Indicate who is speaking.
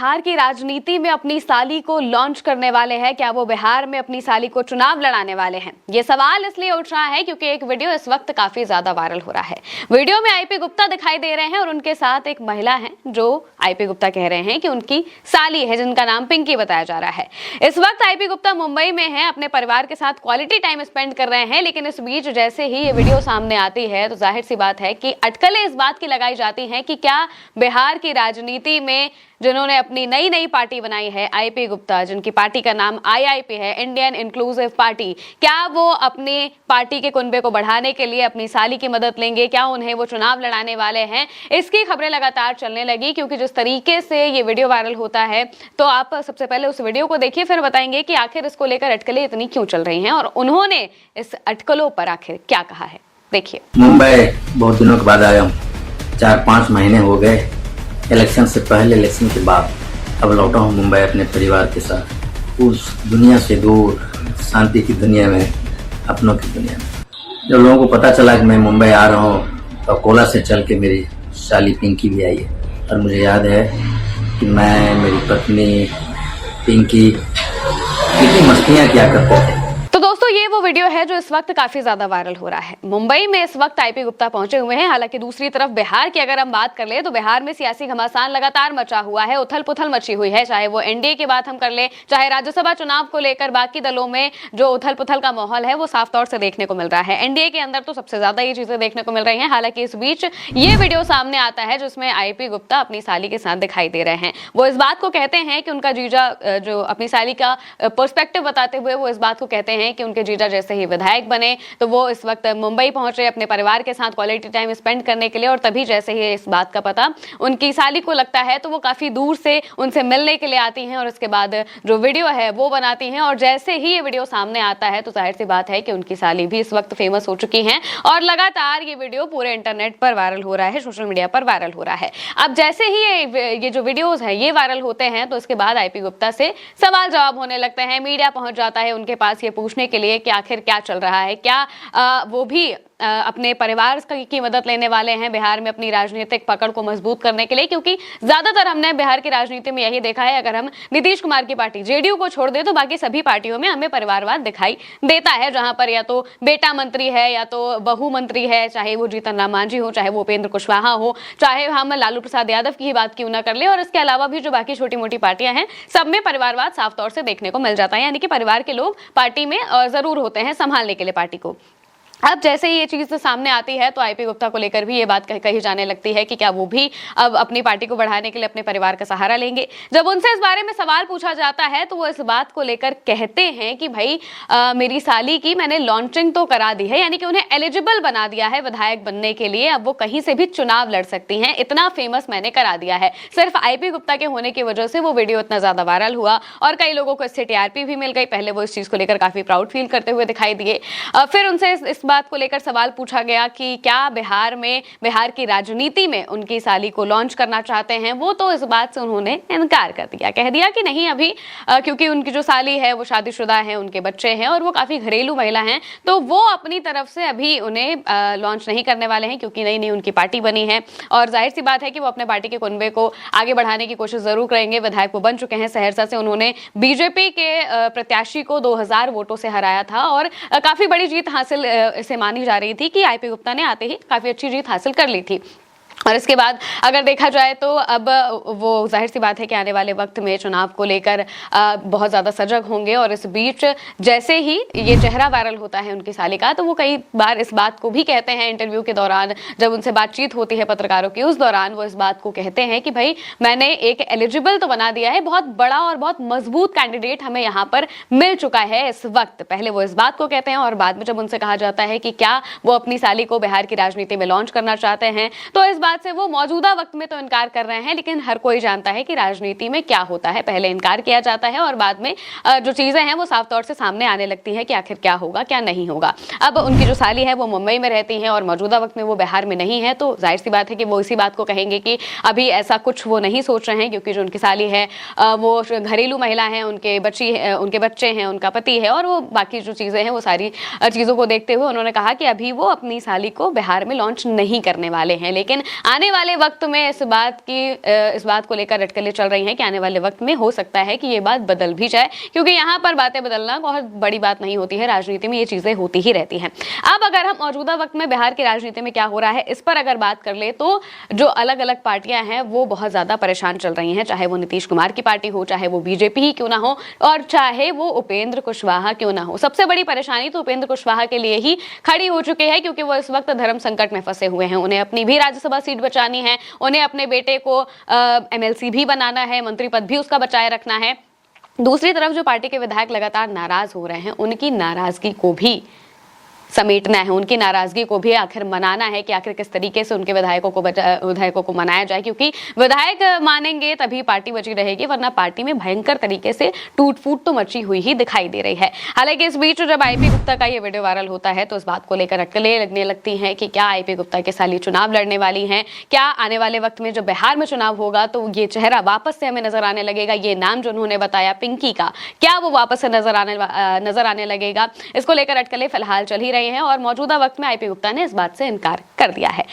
Speaker 1: बिहार की राजनीति में अपनी साली को लॉन्च करने वाले हैं? क्या वो बिहार में अपनी साली को चुनाव लड़ाने वाले हैं? ये सवाल इसलिए उठ रहा है क्योंकि एक वीडियो इस वक्त काफी ज्यादा वायरल हो रहा है। वीडियो में आईपी गुप्ता दिखाई दे रहे हैं और उनके साथ एक महिला है जो आईपी गुप्ता कह रहे हैं कि उनकी साली है, जिनका नाम पिंकी बताया जा रहा है। इस वक्त आईपी गुप्ता मुंबई में है, अपने परिवार के साथ क्वालिटी टाइम स्पेंड कर रहे हैं। लेकिन इस बीच जैसे ही ये वीडियो सामने आती है तो जाहिर सी बात है कि अटकलें इस बात की लगाई जाती हैं कि क्या बिहार की राजनीति में जिन्होंने अपनी नई पार्टी बनाई है आईपी गुप्ता, जिनकी पार्टी का नाम आईआईपी है, इंडियन इंक्लूसिव पार्टी, क्या वो अपनी पार्टी के कुनबे को बढ़ाने के लिए अपनी साली की मदद लेंगे? क्या उन्हें वो चुनाव लड़ाने वाले हैं? इसकी खबरें लगातार चलने लगी क्योंकि जिस तरीके से ये वीडियो वायरल होता है, तो आप सबसे पहले उस वीडियो को देखिए, फिर बताएंगे कि आखिर इसको लेकर अटकलें इतनी क्यों चल रही हैं और उन्होंने इस अटकलों पर आखिर क्या कहा है। देखिए।
Speaker 2: मुंबई बहुत दिनों के बाद आया हूँ, 4-5 महीने हो गए, इलेक्शन से पहले, इलेक्शन के बाद। अब लौटा हूँ मुंबई अपने परिवार के साथ, उस दुनिया से दूर, शांति की दुनिया में, अपनों की दुनिया में। जब लोगों को पता चला कि मैं मुंबई आ रहा हूँ तो कोला से चल के मेरी साली पिंकी भी आई है। और मुझे याद है कि मैं, मेरी पत्नी पिंकी कितनी मस्तियाँ किया करते थे।
Speaker 1: तो दोस्तों, ये वो वीडियो है जो इस वक्त काफी ज्यादा वायरल हो रहा है। मुंबई में इस वक्त आईपी गुप्ता पहुंचे हुए हैं। हालांकि दूसरी तरफ बिहार की अगर हम बात कर ले तो बिहार में सियासी घमासान लगातार मचा हुआ है, उथल पुथल मची हुई है। चाहे वो एनडीए की बात हम कर ले, चाहे राज्यसभा चुनाव को लेकर बाकी दलों में जो उथल पुथल का माहौल है वो साफ तौर से देखने को मिल रहा है। एनडीए के अंदर तो सबसे ज्यादा ये चीजें देखने को मिल रही है। हालांकि इस बीच ये वीडियो सामने आता है जिसमें आईपी गुप्ता अपनी साली के साथ दिखाई दे रहे हैं। वो इस बात को कहते हैं कि उनका जीजा, जो अपनी साली का पर्सपेक्टिव बताते हुए वो इस बात को कहते हैं कि उनके जीजा जैसे ही विधायक बने तो वो इस वक्त मुंबई पहुंचे अपने परिवार के साथ क्वालिटी टाइम स्पेंड करने के लिए, और तभी जैसे ही इस बात का पता उनकी साली को लगता है तो वो काफी दूर से उनसे मिलने के लिए आती हैं और उसके बाद जो वीडियो है वो बनाती हैं। और जैसे ही ये वीडियो सामने आता है तो जाहिर सी बात है कि उनकी साली भी इस वक्त फेमस हो चुकी हैं और लगातार ये वीडियो पूरे इंटरनेट पर वायरल हो रहा है, सोशल मीडिया पर वायरल हो रहा है। अब जैसे ही ये जो वीडियोज है ये वायरल होते हैं तो इसके बाद आईपी गुप्ता से सवाल जवाब होने लगते हैं। मीडिया पहुंच जाता है उनके पास ये पूछने के लिए कि आखिर क्या चल रहा है, क्या वो भी अपने परिवार की मदद लेने वाले हैं बिहार में अपनी राजनीतिक पकड़ को मजबूत करने के लिए। क्योंकि ज्यादातर हमने बिहार की राजनीति में यही देखा है, अगर हम नीतीश कुमार की पार्टी जेडीयू को छोड़ दे तो बाकी सभी पार्टियों में हमें परिवारवाद दिखाई देता है, जहां पर या तो बेटा मंत्री है या तो बहू मंत्री है, चाहे वो जीतन राम मांझी हो, चाहे वो उपेंद्र कुशवाहा हो, चाहे हम लालू प्रसाद यादव की ही बात क्यों ना कर ले। और इसके अलावा भी जो बाकी छोटी मोटी पार्टियां हैं सब में परिवारवाद साफ तौर से देखने को मिल जाता है, यानी कि परिवार के लोग पार्टी में जरूर होते हैं संभालने के लिए पार्टी को। अब जैसे ही ये चीज सामने आती है तो आईपी गुप्ता को लेकर भी ये बात कही जाने लगती है कि क्या वो भी अब अपनी पार्टी को बढ़ाने के लिए अपने परिवार का सहारा लेंगे। जब उनसे इस बारे में सवाल पूछा जाता है तो वो इस बात को लेकर कहते हैं कि भाई मेरी साली की मैंने लॉन्चिंग तो करा दी है, यानी कि उन्हें एलिजिबल बना दिया है विधायक बनने के लिए। अब वो कहीं से भी चुनाव लड़ सकती हैं, इतना फेमस मैंने करा दिया है। सिर्फ आईपी गुप्ता के होने की वजह से वो वीडियो इतना ज्यादा वायरल हुआ और कई लोगों को इससे टीआरपी भी मिल गई। पहले वो इस चीज को लेकर काफी प्राउड फील करते हुए दिखाई दिए। फिर उनसे इस बात को लेकर सवाल पूछा गया कि क्या बिहार की राजनीति में उनकी साली को लॉन्च करना चाहते हैं। वो तो इस बात से उन्होंने इनकार कर दिया, कह दिया कि नहीं अभी, क्योंकि उनकी जो साली है वो शादीशुदा है, उनके बच्चे हैं और वो काफी घरेलू महिला हैं, तो वो अपनी तरफ से अभी उन्हें लॉन्च नहीं करने वाले हैं क्योंकि नई उनकी पार्टी बनी है। और जाहिर सी बात है कि वो अपने पार्टी के कुनबे को आगे बढ़ाने की कोशिश जरूर करेंगे। विधायक वो बन चुके हैं सहरसा से, उन्होंने बीजेपी के प्रत्याशी को 2000 वोटों से हराया था और काफी बड़ी जीत हासिल इसे मानी जा रही थी कि आईपी गुप्ता ने आते ही काफी अच्छी जीत हासिल कर ली थी। और इसके बाद अगर देखा जाए तो अब वो जाहिर सी बात है कि आने वाले वक्त में चुनाव को लेकर बहुत ज़्यादा सजग होंगे। और इस बीच जैसे ही ये चेहरा वायरल होता है उनकी साली का, तो वो कई बार इस बात को भी कहते हैं इंटरव्यू के दौरान, जब उनसे बातचीत होती है पत्रकारों की, उस दौरान वो इस बात को कहते हैं कि भाई मैंने एक एलिजिबल तो बना दिया है, बहुत बड़ा और बहुत मजबूत कैंडिडेट हमें यहाँ पर मिल चुका है इस वक्त। पहले वो इस बात को कहते हैं और बाद में जब उनसे कहा जाता है कि क्या वो अपनी साली को बिहार की राजनीति में लॉन्च करना चाहते हैं तो इस बात से वो मौजूदा वक्त में तो इनकार कर रहे हैं, लेकिन हर कोई जानता है कि राजनीति में क्या होता है, पहले इनकार किया जाता है और बाद में जो चीजें हैं वो साफ तौर से सामने आने लगती है कि आखिर क्या होगा क्या नहीं होगा। अब उनकी जो साली है वो मुंबई में रहती हैं और मौजूदा वक्त में वो बिहार में नहीं है, तो जाहिर सी बात है कि वो इसी बात को कहेंगे कि अभी ऐसा कुछ वो नहीं सोच रहे हैं, क्योंकि जो उनकी साली है वो घरेलू महिला है, उनके बच्चे हैं, उनका पति है और वो बाकी जो चीजें हैं वो सारी चीजों को देखते हुए उन्होंने कहा कि अभी वो अपनी साली को बिहार में लॉन्च नहीं करने वाले हैं। लेकिन आने वाले वक्त में इस बात को लेकर अटकलें चल रही हैं कि आने वाले वक्त में हो सकता है कि ये बात बदल भी जाए, क्योंकि यहाँ पर बातें बदलना बहुत बड़ी बात नहीं होती है, राजनीति में ये चीजें होती ही रहती हैं। अब अगर हम मौजूदा वक्त में बिहार की राजनीति में क्या हो रहा है इस पर अगर बात कर ले, तो जो अलग अलग पार्टियां हैं वो बहुत ज्यादा परेशान चल रही हैं, चाहे वो नीतीश कुमार की पार्टी हो, चाहे वो बीजेपी ही क्यों ना हो, और चाहे वो उपेंद्र कुशवाहा क्यों ना हो। सबसे बड़ी परेशानी तो उपेंद्र कुशवाहा के लिए ही खड़ी हो चुकी है, क्योंकि वो इस वक्त धर्म संकट में फंसे हुए हैं। उन्हें अपनी भी राज्यसभा सीट बचानी है, उन्हें अपने बेटे को एमएलसी भी बनाना है, मंत्री पद भी उसका बचाए रखना है। दूसरी तरफ जो पार्टी के विधायक लगातार नाराज हो रहे हैं, उनकी नाराजगी को भी समेटना है, उनकी नाराजगी को भी आखिर मनाना है कि आखिर किस तरीके से उनके विधायकों को मनाया जाए, क्योंकि विधायक मानेंगे तभी पार्टी बची रहेगी, वरना पार्टी में भयंकर तरीके से टूट फूट तो मची हुई ही दिखाई दे रही है। हालांकि इस बीच जब आईपी गुप्ता का ये वीडियो वायरल होता है तो इस बात को लेकर अटकलें लगने लगती हैं कि क्या आईपी गुप्ता के साली चुनाव लड़ने वाली हैं, क्या आने वाले वक्त में जब बिहार में चुनाव होगा तो ये चेहरा वापस से हमें नजर आने लगेगा, ये नाम जो उन्होंने बताया पिंकी का, क्या वो वापस से नजर आने लगेगा। इसको लेकर अटकलें फिलहाल चल ही रही हैं और मौजूदा वक्त में आईपी गुप्ता ने इस बात से इनकार कर दिया है।